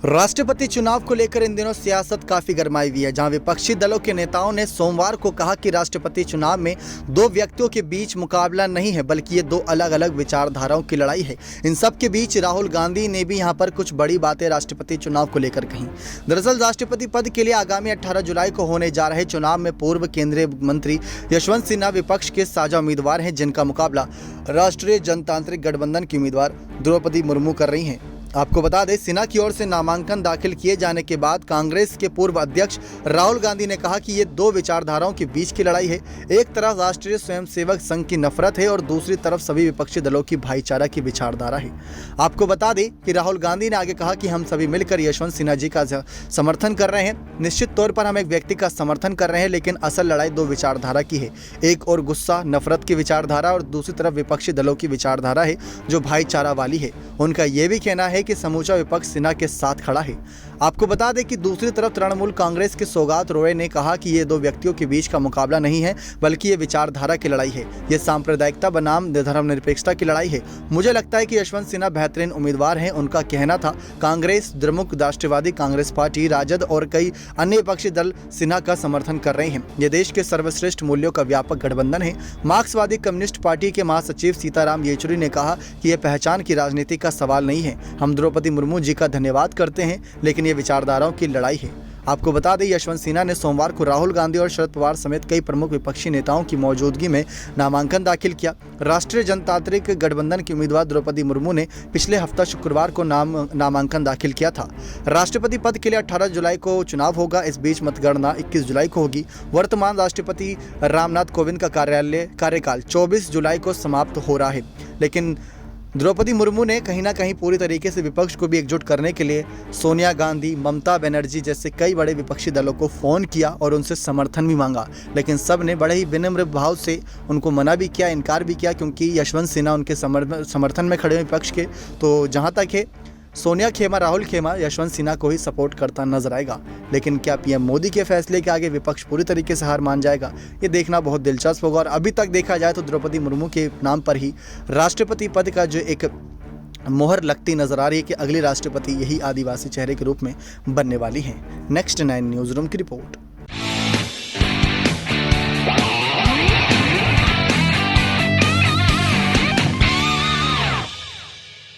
राष्ट्रपति चुनाव को लेकर इन दिनों सियासत काफी गरमाई हुई है, जहां विपक्षी दलों के नेताओं ने सोमवार को कहा कि राष्ट्रपति चुनाव में दो व्यक्तियों के बीच मुकाबला नहीं है, बल्कि ये दो अलग अलग विचारधाराओं की लड़ाई है। इन सब के बीच राहुल गांधी ने भी यहां पर कुछ बड़ी बातें राष्ट्रपति चुनाव को लेकर कही। दरअसल राष्ट्रपति पद के लिए आगामी 18 जुलाई को होने जा रहे चुनाव में पूर्व केंद्रीय मंत्री यशवंत सिन्हा विपक्ष के साझा उम्मीदवार हैं, जिनका मुकाबला राष्ट्रीय जनतांत्रिक गठबंधन की उम्मीदवार द्रौपदी मुर्मू कर रही हैं। आपको बता दें, सिन्हा की ओर से नामांकन दाखिल किए जाने के बाद कांग्रेस के पूर्व अध्यक्ष राहुल गांधी ने कहा कि ये दो विचारधाराओं के बीच की लड़ाई है। एक तरफ राष्ट्रीय स्वयंसेवक संघ की नफरत है और दूसरी तरफ सभी विपक्षी दलों की भाईचारा की विचारधारा है। आपको बता दें कि राहुल गांधी ने आगे कहा कि हम सभी मिलकर यशवंत सिन्हा जी का समर्थन कर रहे हैं। निश्चित तौर पर हम एक व्यक्ति का समर्थन कर रहे हैं, लेकिन असल लड़ाई दो विचारधारा की है। एक और गुस्सा नफरत की विचारधारा और दूसरी तरफ विपक्षी दलों की विचारधारा है जो भाईचारा वाली है। उनका यह भी कहना है कि समूचा विपक्ष सिन्हा के साथ खड़ा है। आपको बता दें कि दूसरी तरफ तृणमूल कांग्रेस के सौगात रॉय ने कहा कि ये दो व्यक्तियों के बीच का मुकाबला नहीं है, बल्कि ये विचारधारा की लड़ाई है। ये सांप्रदायिकता बनाम धर्मनिरपेक्षता की लड़ाई है। मुझे लगता है कि यशवंत सिन्हा बेहतरीन उम्मीदवार हैं। उनका कहना था कांग्रेस, द्रमुक, राष्ट्रवादी कांग्रेस पार्टी, राजद और कई अन्य विपक्षी दल सिन्हा का समर्थन कर रहे हैं। ये देश के सर्वश्रेष्ठ मूल्यों का व्यापक गठबंधन है। मार्क्सवादी कम्युनिस्ट पार्टी के महासचिव सीताराम येचुरी ने कहा कि यह पहचान की राजनीति का सवाल नहीं है। हम द्रौपदी मुर्मू जी का धन्यवाद करते हैं, लेकिन ये विचारधाराओं की लड़ाई है। आपको बता दें, यशवंत सिन्हा ने सोमवार को राहुल गांधी और शरद पवार समेत कई प्रमुख विपक्षी नेताओं की मौजूदगी में नामांकन दाखिल किया। राष्ट्रीय जनतांत्रिक गठबंधन की उम्मीदवार द्रौपदी मुर्मू ने पिछले हफ्ता शुक्रवार को नामांकन दाखिल किया था। राष्ट्रपति पद के लिए 18 जुलाई को चुनाव होगा। इस बीच मतगणना 21 जुलाई को होगी। वर्तमान राष्ट्रपति रामनाथ कोविंद का कार्यकाल 24 जुलाई को समाप्त हो रहा है, लेकिन द्रौपदी मुर्मू ने कहीं ना कहीं पूरी तरीके से विपक्ष को भी एकजुट करने के लिए सोनिया गांधी, ममता बनर्जी जैसे कई बड़े विपक्षी दलों को फ़ोन किया और उनसे समर्थन भी मांगा, लेकिन सब ने बड़े ही विनम्र भाव से उनको मना भी किया, इनकार भी किया, क्योंकि यशवंत सिन्हा उनके समर्थन में खड़े विपक्ष के। तो जहाँ तक है, सोनिया खेमा, राहुल खेमा यशवंत सिन्हा को ही सपोर्ट करता नजर आएगा। लेकिन क्या पीएम मोदी के फैसले के आगे विपक्ष पूरी तरीके से हार मान जाएगा? ये देखना बहुत दिलचस्प होगा। और अभी तक देखा जाए तो द्रौपदी मुर्मू के नाम पर ही राष्ट्रपति पद का जो एक मोहर लगती नजर आ रही है कि अगली राष्ट्रपति यही आदिवासी चेहरे के रूप में बनने वाली हैं। नेक्स्ट 9 न्यूज़ रूम की रिपोर्ट।